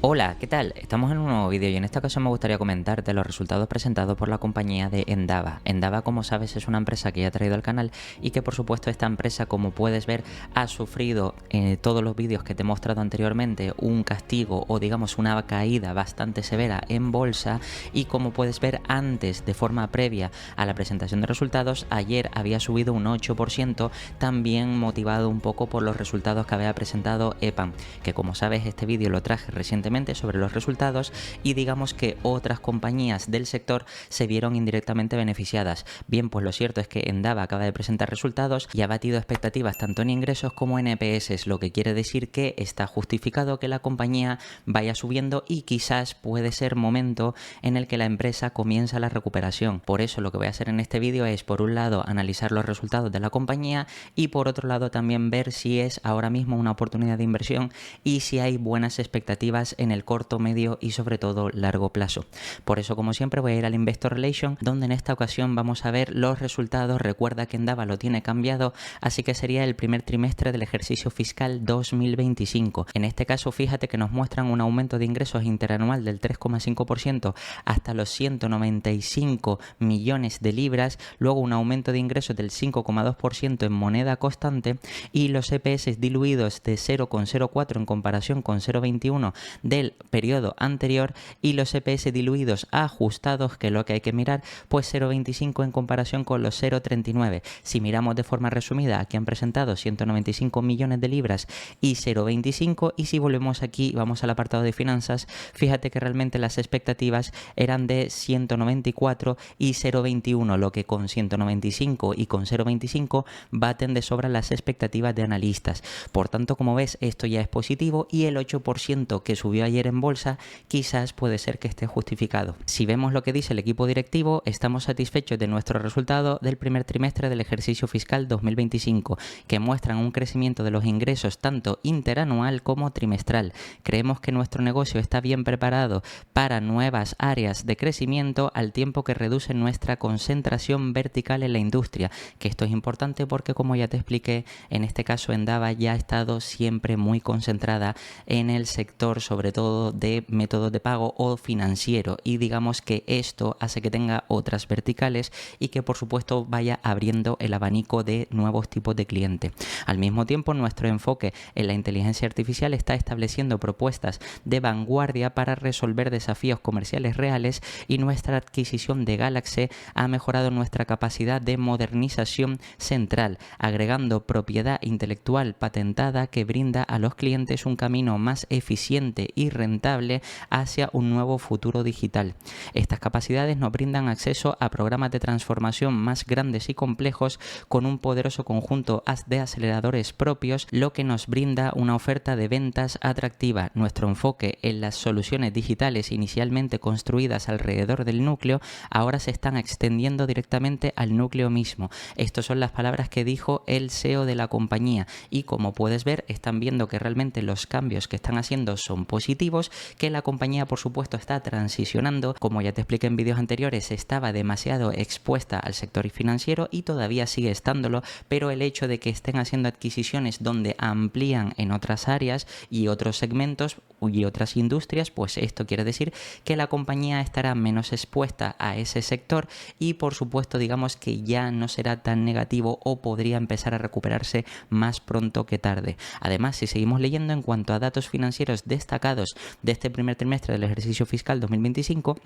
Hola, ¿qué tal? Estamos en un nuevo vídeo y en esta ocasión me gustaría comentarte los resultados presentados por la compañía de Endava. Endava, como sabes, es una empresa que ya he traído al canal y que por supuesto esta empresa, como puedes ver, ha sufrido en todos los vídeos que te he mostrado anteriormente un castigo o digamos una caída bastante severa en bolsa, y como puedes ver antes, de forma previa a la presentación de resultados, ayer había subido un 8%, también motivado un poco por los resultados que había presentado EPAM, que como sabes este vídeo lo traje recientemente sobre los resultados y digamos que otras compañías del sector se vieron indirectamente beneficiadas. Bien, pues lo cierto es que Endava acaba de presentar resultados y ha batido expectativas tanto en ingresos como en EPS, lo que quiere decir que está justificado que la compañía vaya subiendo y quizás puede ser momento en el que la empresa comienza la recuperación. Por eso lo que voy a hacer en este vídeo es, por un lado, analizar los resultados de la compañía y por otro lado también ver si es ahora mismo una oportunidad de inversión y si hay buenas expectativas en el corto, medio y sobre todo largo plazo. Por eso, como siempre, voy a ir al Investor Relation, donde en esta ocasión vamos a ver los resultados. Recuerda que Endava lo tiene cambiado, así que sería el primer trimestre del ejercicio fiscal 2025. En este caso, fíjate que nos muestran un aumento de ingresos interanual del 3,5% hasta los 195 millones de libras, luego un aumento de ingresos del 5,2% en moneda constante y los EPS diluidos de 0,04 en comparación con 0,21 del periodo anterior, y los EPS diluidos ajustados, que es lo que hay que mirar, pues 0,25 en comparación con los 0,39. Si miramos de forma resumida, aquí han presentado 195 millones de libras y 0,25, y si volvemos aquí, vamos al apartado de finanzas, fíjate que realmente las expectativas eran de 194 y 0,21, lo que con 195 y con 0,25 baten de sobra las expectativas de analistas. Por tanto, como ves, esto ya es positivo y el 8% que subió ayer en bolsa quizás puede ser que esté justificado. Si vemos lo que dice el equipo directivo, estamos satisfechos de nuestro resultado del primer trimestre del ejercicio fiscal 2025, que muestran un crecimiento de los ingresos tanto interanual como trimestral. Creemos que nuestro negocio está bien preparado para nuevas áreas de crecimiento al tiempo que reduce nuestra concentración vertical en la industria, que esto es importante porque, como ya te expliqué, en este caso Endava ya ha estado siempre muy concentrada en el sector, sobre todo de métodos de pago o financiero, y digamos que esto hace que tenga otras verticales y que por supuesto vaya abriendo el abanico de nuevos tipos de cliente. Al mismo tiempo, nuestro enfoque en la inteligencia artificial está estableciendo propuestas de vanguardia para resolver desafíos comerciales reales, y nuestra adquisición de Galaxy ha mejorado nuestra capacidad de modernización central, agregando propiedad intelectual patentada que brinda a los clientes un camino más eficiente y rentable hacia un nuevo futuro digital. Estas capacidades nos brindan acceso a programas de transformación más grandes y complejos con un poderoso conjunto de aceleradores propios, lo que nos brinda una oferta de ventas atractiva. Nuestro enfoque en las soluciones digitales inicialmente construidas alrededor del núcleo ahora se están extendiendo directamente al núcleo mismo. Estas son las palabras que dijo el CEO de la compañía, y como puedes ver, están viendo que realmente los cambios que están haciendo son positivos, que la compañía por supuesto está transicionando. Como ya te expliqué en vídeos anteriores, estaba demasiado expuesta al sector financiero y todavía sigue estándolo, pero el hecho de que estén haciendo adquisiciones donde amplían en otras áreas y otros segmentos y otras industrias, pues esto quiere decir que la compañía estará menos expuesta a ese sector y por supuesto digamos que ya no será tan negativo o podría empezar a recuperarse más pronto que tarde. Además, si seguimos leyendo en cuanto a datos financieros destacados de este primer trimestre del ejercicio fiscal 2025,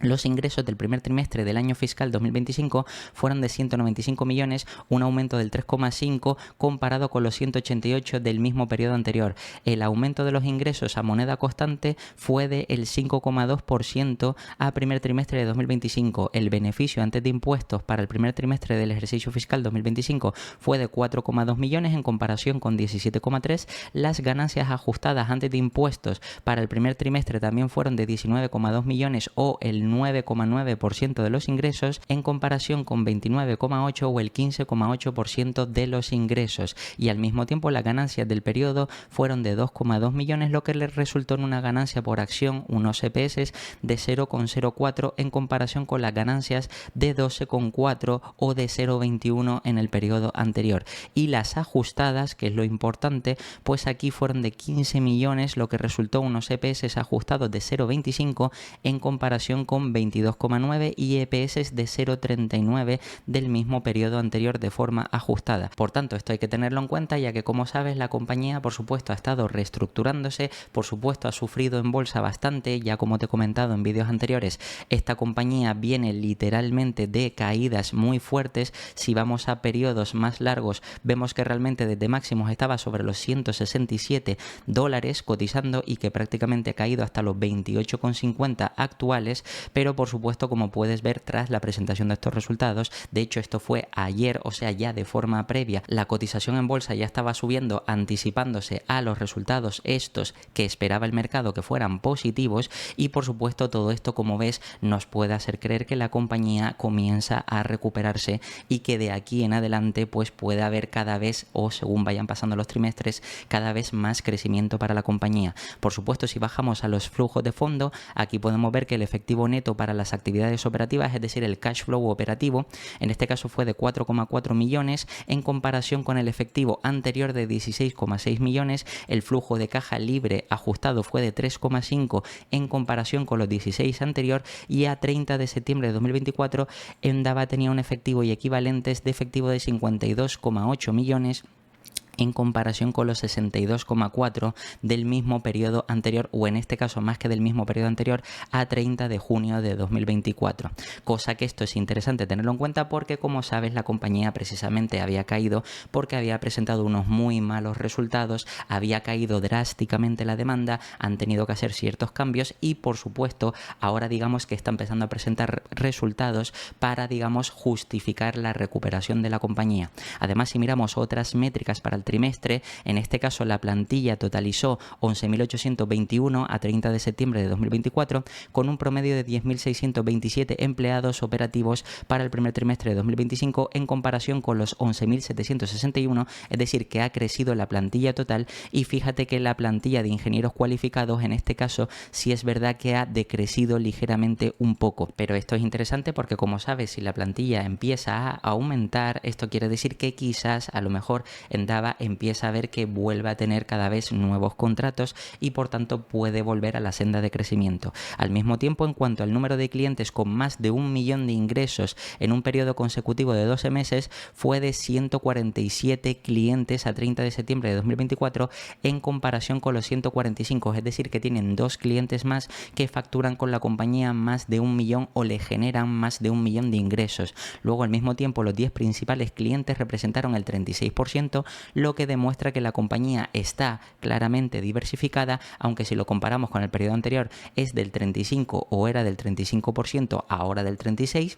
los ingresos del primer trimestre del año fiscal 2025 fueron de 195 millones, un aumento del 3,5 comparado con los 188 del mismo periodo anterior. El aumento de los ingresos a moneda constante fue del 5,2% a primer trimestre de 2025. El beneficio antes de impuestos para el primer trimestre del ejercicio fiscal 2025 fue de 4,2 millones en comparación con 17,3. Las ganancias ajustadas antes de impuestos para el primer trimestre también fueron de 19,2 millones, o el el 9,9% de los ingresos en comparación con 29,8 o el 15,8% de los ingresos, y al mismo tiempo las ganancias del periodo fueron de 2,2 millones, lo que les resultó en una ganancia por acción, unos EPS, de 0,04 en comparación con las ganancias de 12,4 o de 0,21 en el periodo anterior. Y las ajustadas, que es lo importante, pues aquí fueron de 15 millones, lo que resultó unos EPS ajustados de 0,25 en comparación con 22,9 y EPS de 0,39 del mismo periodo anterior de forma ajustada. Por tanto, esto hay que tenerlo en cuenta, ya que, como sabes, la compañía por supuesto ha estado reestructurándose, por supuesto ha sufrido en bolsa bastante, ya como te he comentado en vídeos anteriores, esta compañía viene literalmente de caídas muy fuertes. Si vamos a periodos más largos, vemos que realmente desde máximos estaba sobre los $167 cotizando y que prácticamente ha caído hasta los 28,50 actuales, pero por supuesto, como puedes ver tras la presentación de estos resultados, de hecho esto fue ayer, o sea ya de forma previa, la cotización en bolsa ya estaba subiendo anticipándose a los resultados estos que esperaba el mercado que fueran positivos, y por supuesto todo esto, como ves, nos puede hacer creer que la compañía comienza a recuperarse y que de aquí en adelante pues puede haber cada vez, o según vayan pasando los trimestres, cada vez más crecimiento para la compañía. Por supuesto, si bajamos a los flujos de fondo, aquí podemos ver que el efectivo neto para las actividades operativas, es decir, el cash flow operativo, en este caso fue de 4,4 millones en comparación con el efectivo anterior de 16,6 millones. El flujo de caja libre ajustado fue de 3,5 en comparación con los 16 anterior, y a 30 de septiembre de 2024 Endava tenía un efectivo y equivalentes de efectivo de 52,8 millones en comparación con los 62,4 del mismo periodo anterior, o en este caso más que del mismo periodo anterior, a 30 de junio de 2024. Cosa que esto es interesante tenerlo en cuenta porque, como sabes, la compañía precisamente había caído porque había presentado unos muy malos resultados, había caído drásticamente la demanda, han tenido que hacer ciertos cambios y, por supuesto, ahora digamos que está empezando a presentar resultados para, digamos, justificar la recuperación de la compañía. Además, si miramos otras métricas para el trimestre, en este caso la plantilla totalizó 11.821 a 30 de septiembre de 2024, con un promedio de 10.627 empleados operativos para el primer trimestre de 2025 en comparación con los 11.761, es decir, que ha crecido la plantilla total. Y fíjate que la plantilla de ingenieros cualificados, en este caso, sí es verdad que ha decrecido ligeramente un poco, pero esto es interesante porque, como sabes, si la plantilla empieza a aumentar, esto quiere decir que quizás a lo mejor Endava empieza a ver que vuelve a tener cada vez nuevos contratos y por tanto puede volver a la senda de crecimiento. Al mismo tiempo, en cuanto al número de clientes con más de 1 millón de ingresos en un periodo consecutivo de 12 meses, fue de 147 clientes a 30 de septiembre de 2024 en comparación con los 145, es decir, que tienen 2 clientes más que facturan con la compañía más de 1 millón o le generan más de 1 millón de ingresos. Luego, al mismo tiempo, los 10 principales clientes representaron el 36%, lo que demuestra que la compañía está claramente diversificada, aunque si lo comparamos con el periodo anterior es del 35 o era del 35%, ahora del 36%.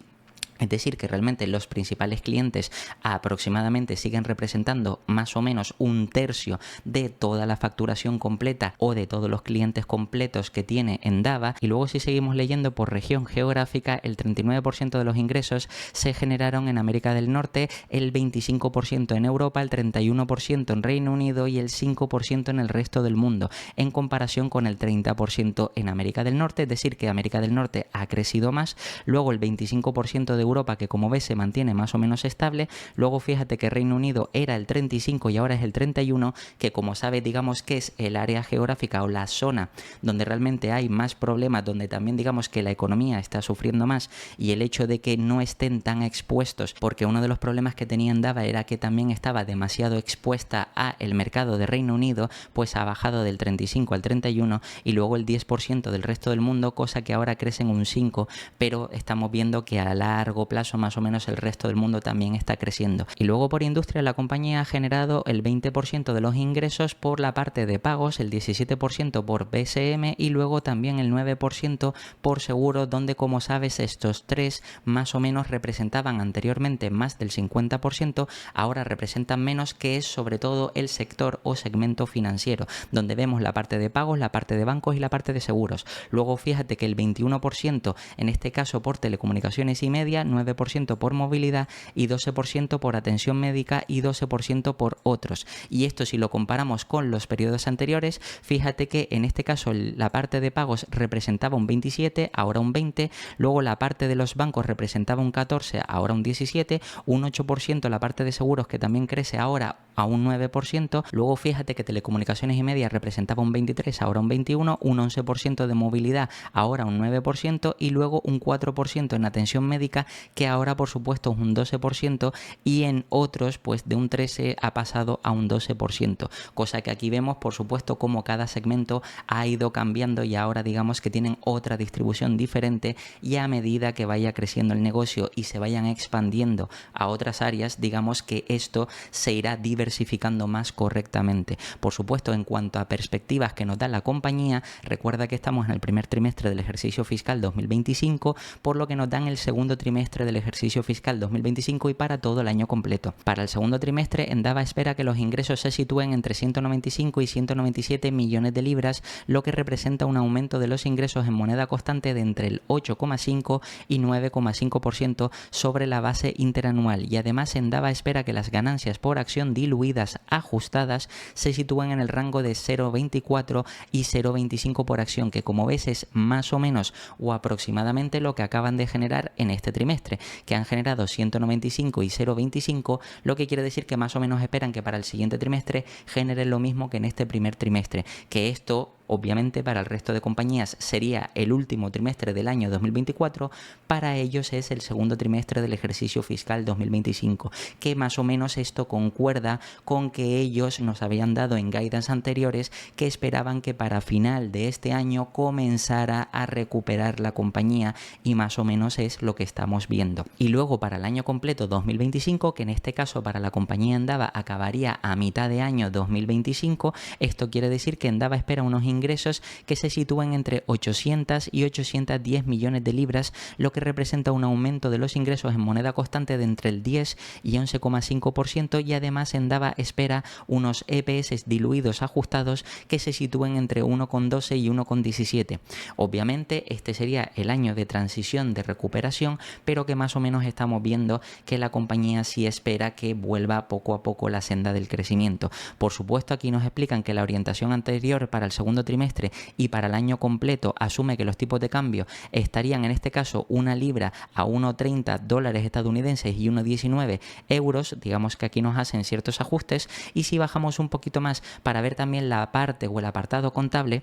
Es decir, que realmente los principales clientes aproximadamente siguen representando más o menos un tercio de toda la facturación completa o de todos los clientes completos que tiene Endava. Y luego, si seguimos leyendo por región geográfica, el 39% de los ingresos se generaron en América del Norte, el 25% en Europa, el 31% en Reino Unido y el 5% en el resto del mundo, en comparación con el 30% en América del Norte. Es decir, que América del Norte ha crecido más. Luego el 25% de Europa, que como ves se mantiene más o menos estable. Luego fíjate que Reino Unido era el 35 y ahora es el 31, que como sabes digamos que es el área geográfica o la zona donde realmente hay más problemas, donde también digamos que la economía está sufriendo más, y el hecho de que no estén tan expuestos, porque uno de los problemas que tenía Endava era que también estaba demasiado expuesta a el mercado de Reino Unido, pues ha bajado del 35 al 31, y luego el 10% del resto del mundo, cosa que ahora crece en un 5, pero estamos viendo que a largo largo plazo más o menos el resto del mundo también está creciendo. Y luego por industria la compañía ha generado el 20% de los ingresos por la parte de pagos, el 17% por BSM y luego también el 9% por seguros, donde como sabes estos tres más o menos representaban anteriormente más del 50%, ahora representan menos, que es sobre todo el sector o segmento financiero, donde vemos la parte de pagos, la parte de bancos y la parte de seguros. Luego fíjate que el 21% en este caso por telecomunicaciones y media, 9% por movilidad y 12% por atención médica y 12% por otros. Y esto si lo comparamos con los periodos anteriores, fíjate que en este caso la parte de pagos representaba un 27, ahora un 20, luego la parte de los bancos representaba un 14, ahora un 17, un 8% la parte de seguros que también crece ahora a un 9%, luego fíjate que telecomunicaciones y media representaba un 23, ahora un 21, un 11% de movilidad, ahora un 9% y luego un 4% en atención médica, que ahora por supuesto es un 12% y en otros pues de un 13 ha pasado a un 12%, cosa que aquí vemos por supuesto como cada segmento ha ido cambiando y ahora digamos que tienen otra distribución diferente, y a medida que vaya creciendo el negocio y se vayan expandiendo a otras áreas, digamos que esto se irá diversificando más correctamente. Por supuesto, en cuanto a perspectivas que nos da la compañía, recuerda que estamos en el primer trimestre del ejercicio fiscal 2025, por lo que nos dan el segundo trimestre del ejercicio fiscal 2025 y para todo el año completo. Para el segundo trimestre, Endava espera que los ingresos se sitúen entre 195 y 197 millones de libras, lo que representa un aumento de los ingresos en moneda constante de entre el 8,5 y 9,5% sobre la base interanual, y además Endava espera que las ganancias por acción diluidas ajustadas se sitúen en el rango de 0,24 y 0,25 por acción, que como ves es más o menos o aproximadamente lo que acaban de generar en este trimestre, que han generado 195 y 0,25, lo que quiere decir que más o menos esperan que para el siguiente trimestre generen lo mismo que en este primer trimestre, que esto obviamente para el resto de compañías sería el último trimestre del año 2024, para ellos es el segundo trimestre del ejercicio fiscal 2025, que más o menos esto concuerda con que ellos nos habían dado en guidance anteriores que esperaban que para final de este año comenzara a recuperar la compañía, y más o menos es lo que estamos viendo. Y luego para el año completo 2025, que en este caso para la compañía Endava acabaría a mitad de año 2025, esto quiere decir que Endava espera unos ingresos que se sitúan entre 800 y 810 millones de libras, lo que representa un aumento de los ingresos en moneda constante de entre el 10 y 11,5%, y además Endava espera unos EPS diluidos ajustados que se sitúen entre 1,12 y 1,17. Obviamente este sería el año de transición de recuperación, pero que más o menos estamos viendo que la compañía sí espera que vuelva poco a poco la senda del crecimiento. Por supuesto, aquí nos explican que la orientación anterior para el segundo trimestre y para el año completo asume que los tipos de cambio estarían en este caso una libra a 1,30 dólares estadounidenses y 1,19 euros, digamos que aquí nos hacen ciertos ajustes. Y si bajamos un poquito más para ver también la parte o el apartado contable,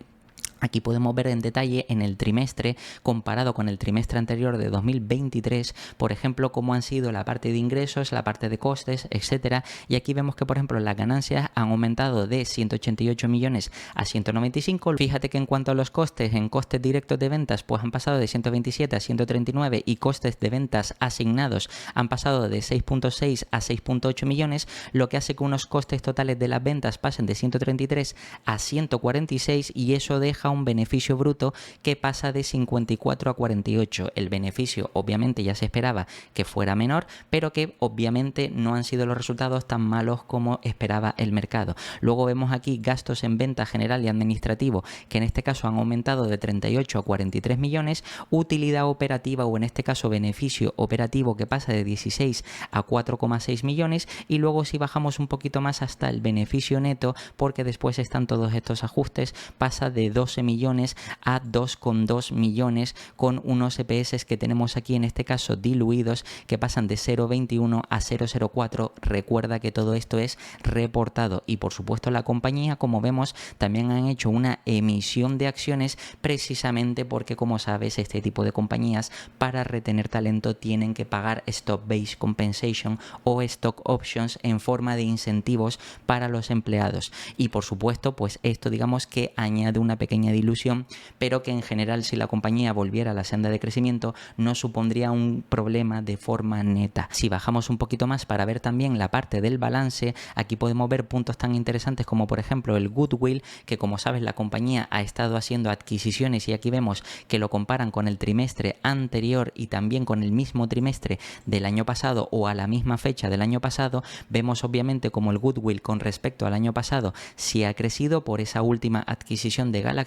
aquí podemos ver en detalle en el trimestre comparado con el trimestre anterior de 2023, por ejemplo, cómo han sido la parte de ingresos, la parte de costes, etcétera. Y aquí vemos que, por ejemplo, las ganancias han aumentado de 188 millones a 195. Fíjate que en cuanto a los costes, en costes directos de ventas, pues han pasado de 127 a 139, y costes de ventas asignados han pasado de 6,6 a 6,8 millones, lo que hace que unos costes totales de las ventas pasen de 133 a 146, y eso deja un beneficio bruto que pasa de 54 a 48. El beneficio obviamente ya se esperaba que fuera menor, pero que obviamente no han sido los resultados tan malos como esperaba el mercado. Luego vemos aquí gastos en venta general y administrativo, que en este caso han aumentado de 38 a 43 millones, utilidad operativa o en este caso beneficio operativo que pasa de 16 a 4,6 millones, y luego si bajamos un poquito más hasta el beneficio neto, porque después están todos estos ajustes, pasa de 12 millones a 2,2 millones, con unos EPS que tenemos aquí en este caso diluidos que pasan de 0,21 a 0,04. Recuerda que todo esto es reportado, y por supuesto la compañía, como vemos, también han hecho una emisión de acciones precisamente porque, como sabes, este tipo de compañías para retener talento tienen que pagar stock-based compensation o stock options en forma de incentivos para los empleados, y por supuesto pues esto digamos que añade una pequeña pequeña dilución, pero que en general si la compañía volviera a la senda de crecimiento no supondría un problema de forma neta. Si bajamos un poquito más para ver también la parte del balance, aquí podemos ver puntos tan interesantes como por ejemplo el goodwill, que como sabes la compañía ha estado haciendo adquisiciones y aquí vemos que lo comparan con el trimestre anterior y también con el mismo trimestre del año pasado o a la misma fecha del año pasado. Vemos obviamente como el goodwill con respecto al año pasado sí ha crecido por esa última adquisición de Galaxy.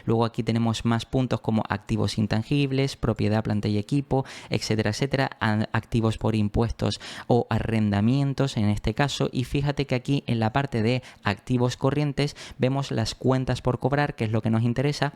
Luego aquí tenemos más puntos como activos intangibles, propiedad, planta y equipo, etcétera, etcétera, activos por impuestos o arrendamientos en este caso. Y fíjate que aquí en la parte de activos corrientes vemos las cuentas por cobrar, que es lo que nos interesa,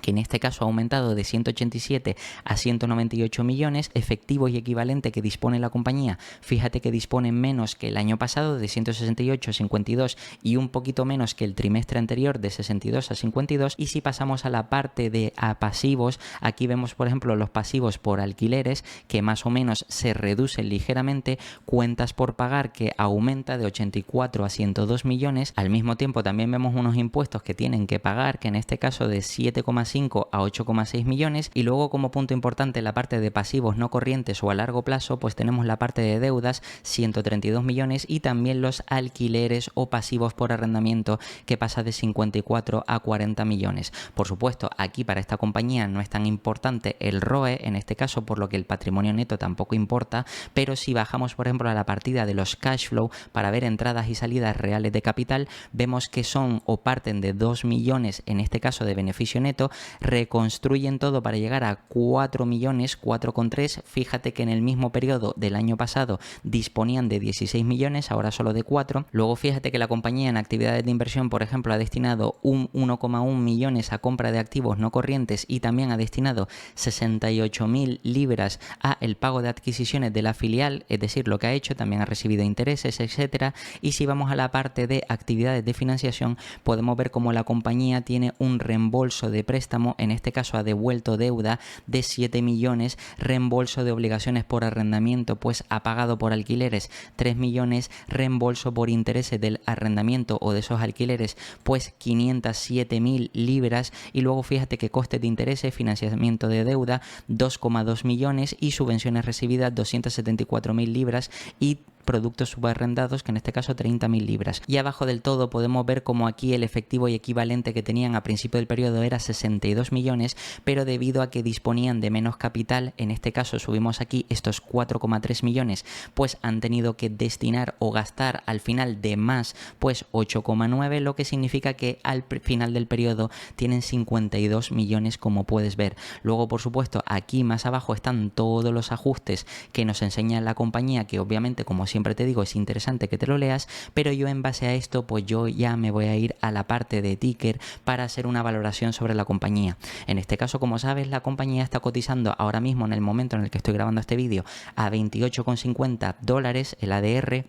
que en este caso ha aumentado de 187 a 198 millones, efectivo y equivalente que dispone la compañía. Fíjate que dispone menos que el año pasado, de 168 a 52, y un poquito menos que el trimestre anterior, de 62 a 52. Y si pasamos a la parte de pasivos, aquí vemos por ejemplo los pasivos por alquileres, que más o menos se reducen ligeramente, cuentas por pagar que aumenta de 84 a 102 millones. Al mismo tiempo también vemos unos impuestos que tienen que pagar, que en este caso de 7,5 a 8,6 millones. Y luego, como punto importante, la parte de pasivos no corrientes o a largo plazo, pues tenemos la parte de deudas, 132 millones, y también los alquileres o pasivos por arrendamiento, que pasa de 54 a 40 millones. Por supuesto, aquí para esta compañía no es tan importante el ROE en este caso, por lo que el patrimonio neto tampoco importa, pero si bajamos por ejemplo a la partida de los cash flow para ver entradas y salidas reales de capital, vemos que son o parten de 2 millones en este caso de beneficio neto, reconstruyen todo para llegar a 4 millones, 4,3. Fíjate que en el mismo periodo del año pasado disponían de 16 millones, ahora solo de 4. Luego fíjate que la compañía en actividades de inversión, por ejemplo, ha destinado 1,1 millones a compra de activos no corrientes y también ha destinado 68.000 libras a el pago de adquisiciones de la filial, es decir, lo que ha hecho, también ha recibido intereses, etcétera. Y si vamos a la parte de actividades de financiación, podemos ver cómo la compañía tiene un reembolso de préstamo, en este caso ha devuelto deuda de 7 millones, reembolso de obligaciones por arrendamiento, pues ha pagado por alquileres 3 millones, reembolso por intereses del arrendamiento o de esos alquileres, pues 507.000 libras. Y luego fíjate que costes de intereses, financiamiento de deuda, 2,2 millones y subvenciones recibidas 274.000 libras y productos subarrendados, que en este caso 30.000 libras. Y abajo del todo podemos ver como aquí el efectivo y equivalente que tenían a principio del periodo era 62 millones, pero debido a que disponían de menos capital, en este caso subimos aquí estos 4,3 millones, pues han tenido que destinar o gastar al final de más, pues 8,9, lo que significa que al final del periodo tienen 52 millones, como puedes ver. Luego, por supuesto, aquí más abajo están todos los ajustes que nos enseña la compañía, que obviamente, como siempre te digo, es interesante que te lo leas, pero yo en base a esto pues yo ya me voy a ir a la parte de ticker para hacer una valoración sobre la compañía. En este caso, como sabes, la compañía está cotizando ahora mismo, en el momento en el que estoy grabando este vídeo, a $28,50 el ADR.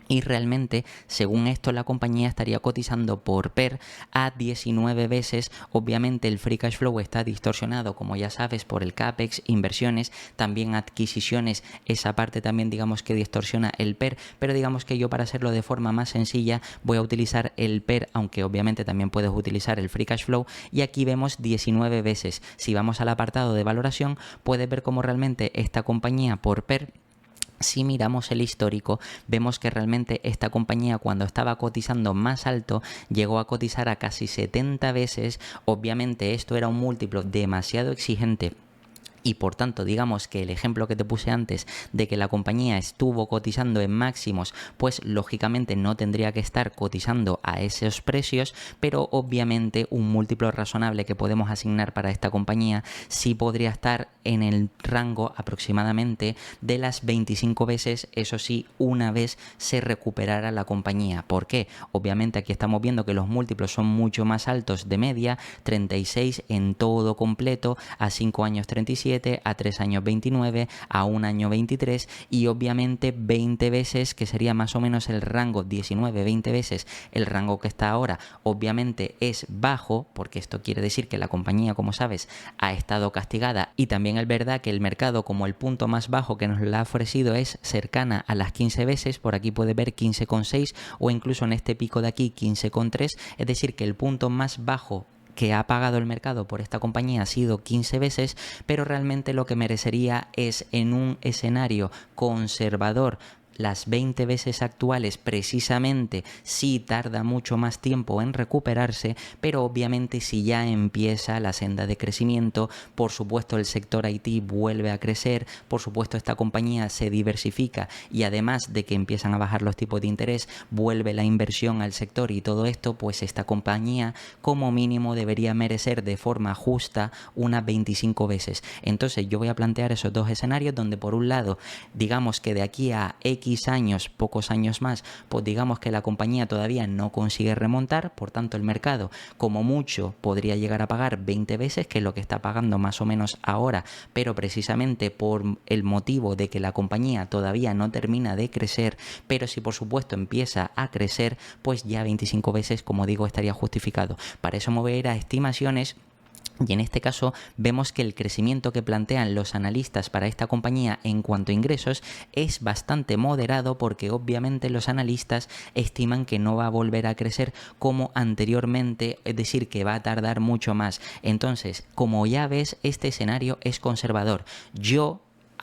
Y realmente, según esto, la compañía estaría cotizando por PER a 19 veces. Obviamente el free cash flow está distorsionado, como ya sabes, por el CAPEX, inversiones, también adquisiciones. Esa parte también digamos que distorsiona el PER, pero digamos que yo, para hacerlo de forma más sencilla, voy a utilizar el PER, aunque obviamente también puedes utilizar el free cash flow. Y aquí vemos 19 veces. Si vamos al apartado de valoración, puedes ver cómo realmente esta compañía por PER, si miramos el histórico, vemos que realmente esta compañía, cuando estaba cotizando más alto, llegó a cotizar a casi 70 veces. Obviamente esto era un múltiplo demasiado exigente. Y por tanto, digamos que el ejemplo que te puse antes de que la compañía estuvo cotizando en máximos, pues lógicamente no tendría que estar cotizando a esos precios, pero obviamente un múltiplo razonable que podemos asignar para esta compañía sí podría estar en el rango aproximadamente de las 25 veces, eso sí, una vez se recuperara la compañía. ¿Por qué? Obviamente aquí estamos viendo que los múltiplos son mucho más altos de media, 36 en todo completo, a 5 años 37, a 3 años 29, a 1 año 23 y obviamente 20 veces, que sería más o menos el rango, 19, 20 veces el rango que está ahora. Obviamente es bajo, porque esto quiere decir que la compañía, como sabes, ha estado castigada, y también es verdad que el mercado, como el punto más bajo que nos la ha ofrecido es cercana a las 15 veces, por aquí puede ver 15,6 o incluso en este pico de aquí 15,3, es decir que el punto más bajo que ha pagado el mercado por esta compañía ha sido 15 veces, pero realmente lo que merecería es, en un escenario conservador, las 20 veces actuales, precisamente si tarda mucho más tiempo en recuperarse, pero obviamente si ya empieza la senda de crecimiento, por supuesto el sector IT vuelve a crecer, por supuesto esta compañía se diversifica y además de que empiezan a bajar los tipos de interés, vuelve la inversión al sector y todo esto, pues esta compañía como mínimo debería merecer de forma justa unas 25 veces. Entonces yo voy a plantear esos dos escenarios donde por un lado, digamos que de aquí a X años, pocos años más, pues digamos que la compañía todavía no consigue remontar, por tanto el mercado como mucho podría llegar a pagar 20 veces, que es lo que está pagando más o menos ahora, pero precisamente por el motivo de que la compañía todavía no termina de crecer, pero si por supuesto empieza a crecer, pues ya 25 veces, como digo, estaría justificado. Para eso me voy a ir a estimaciones. Y en este caso vemos que el crecimiento que plantean los analistas para esta compañía en cuanto a ingresos es bastante moderado, porque obviamente los analistas estiman que no va a volver a crecer como anteriormente, es decir, que va a tardar mucho más. Entonces, como ya ves, este escenario es conservador.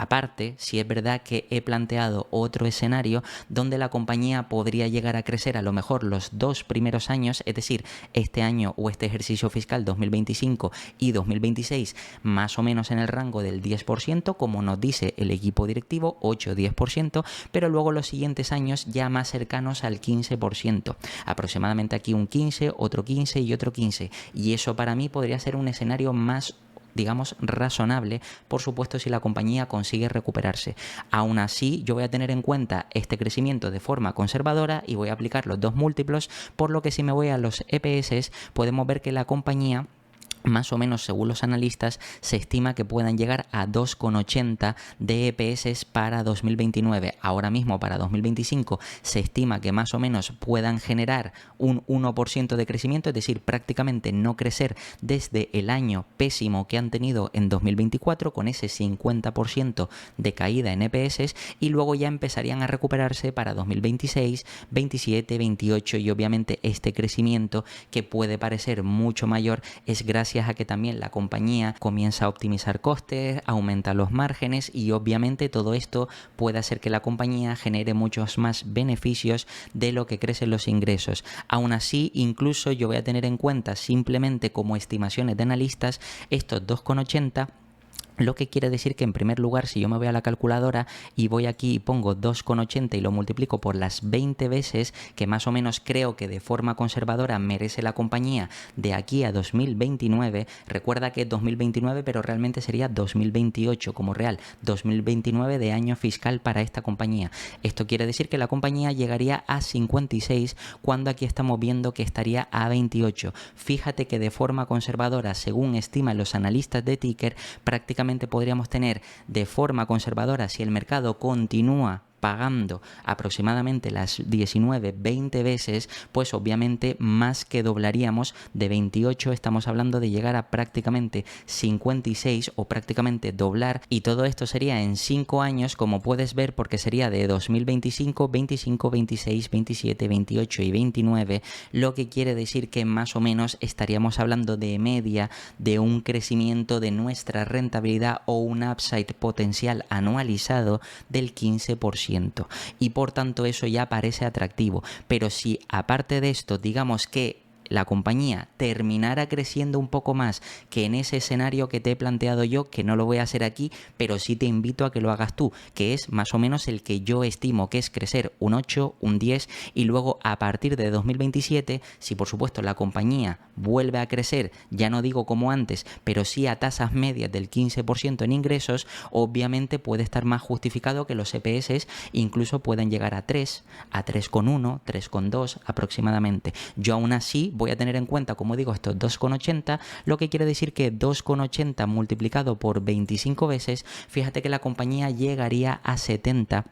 Aparte, sí es verdad que he planteado otro escenario donde la compañía podría llegar a crecer a lo mejor los 2 primeros años, es decir, este año o este ejercicio fiscal 2025 y 2026, más o menos en el rango del 10%, como nos dice el equipo directivo, 8-10%, pero luego los siguientes años ya más cercanos al 15%, aproximadamente aquí un 15, otro 15 y otro 15, y eso para mí podría ser un escenario más, digamos, razonable, por supuesto, si la compañía consigue recuperarse. Aún así, yo voy a tener en cuenta este crecimiento de forma conservadora y voy a aplicar los dos múltiplos, por lo que si me voy a los EPS, podemos ver que la compañía, más o menos según los analistas, se estima que puedan llegar a 2,80 de EPS para 2029. Ahora mismo para 2025 se estima que más o menos puedan generar un 1% de crecimiento, es decir, prácticamente no crecer desde el año pésimo que han tenido en 2024, con ese 50% de caída en EPS, y luego ya empezarían a recuperarse para 2026, 27, 28, y obviamente este crecimiento, que puede parecer mucho mayor, es gracias a que también la compañía comienza a optimizar costes, aumenta los márgenes, y obviamente todo esto puede hacer que la compañía genere muchos más beneficios de lo que crecen los ingresos. Aún así, incluso yo voy a tener en cuenta, simplemente como estimaciones de analistas, estos 2,80. Lo que quiere decir que, en primer lugar, si yo me voy a la calculadora y voy aquí y pongo 2,80 y lo multiplico por las 20 veces que más o menos creo que de forma conservadora merece la compañía de aquí a 2029, recuerda que es 2029 pero realmente sería 2028 como real, 2029 de año fiscal para esta compañía. Esto quiere decir que la compañía llegaría a 56 cuando aquí estamos viendo que estaría a 28. Fíjate que de forma conservadora, según estiman los analistas de ticker, prácticamente podríamos tener de forma conservadora, si el mercado continúa pagando aproximadamente las 19-20 veces, pues obviamente más que doblaríamos. De 28 estamos hablando de llegar a prácticamente 56, o prácticamente doblar, y todo esto sería en 5 años, como puedes ver, porque sería de 2025, 25, 26, 27, 28 y 29, lo que quiere decir que más o menos estaríamos hablando de media de un crecimiento de nuestra rentabilidad o un upside potencial anualizado del 15%. Y por tanto eso ya parece atractivo. Pero si aparte de esto, digamos que la compañía terminara creciendo un poco más que en ese escenario que te he planteado yo, que no lo voy a hacer aquí, pero sí te invito a que lo hagas tú, que es más o menos el que yo estimo, que es crecer un 8, un 10, y luego a partir de 2027, si por supuesto la compañía vuelve a crecer, ya no digo como antes, pero sí a tasas medias del 15% en ingresos, obviamente puede estar más justificado que los EPS incluso puedan llegar a 3, a 3,1, 3,2 aproximadamente. Yo aún así voy a tener en cuenta, como digo, estos 2,80, lo que quiere decir que 2,80 multiplicado por 25 veces, fíjate que la compañía llegaría a 70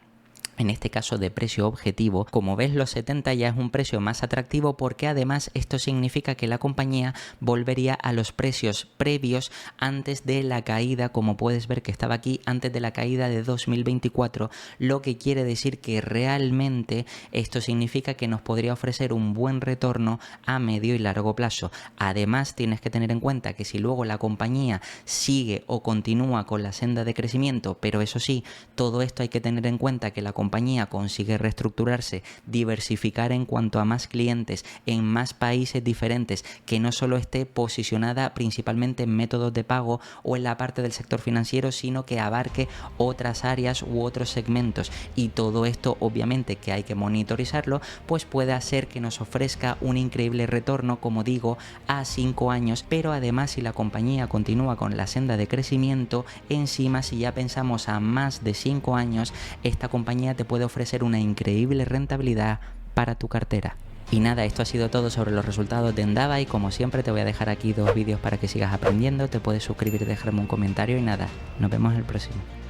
en este caso de precio objetivo. Como ves, los 70 ya es un precio más atractivo porque además esto significa que la compañía volvería a los precios previos antes de la caída, como puedes ver que estaba aquí, antes de la caída de 2024, lo que quiere decir que realmente esto significa que nos podría ofrecer un buen retorno a medio y largo plazo. Además, tienes que tener en cuenta que si luego la compañía sigue o continúa con la senda de crecimiento, pero eso sí, todo esto hay que tener en cuenta que la compañía consigue reestructurarse, diversificar en cuanto a más clientes en más países diferentes, que no solo esté posicionada principalmente en métodos de pago o en la parte del sector financiero, sino que abarque otras áreas u otros segmentos, y todo esto obviamente que hay que monitorizarlo, pues puede hacer que nos ofrezca un increíble retorno, como digo, a 5 años, pero además si la compañía continúa con la senda de crecimiento, encima si ya pensamos a más de 5 años, esta compañía te puede ofrecer una increíble rentabilidad para tu cartera. Y nada, esto ha sido todo sobre los resultados de Endava, y como siempre te voy a dejar aquí 2 vídeos para que sigas aprendiendo. Te puedes suscribir y dejarme un comentario, y nada, nos vemos en el próximo.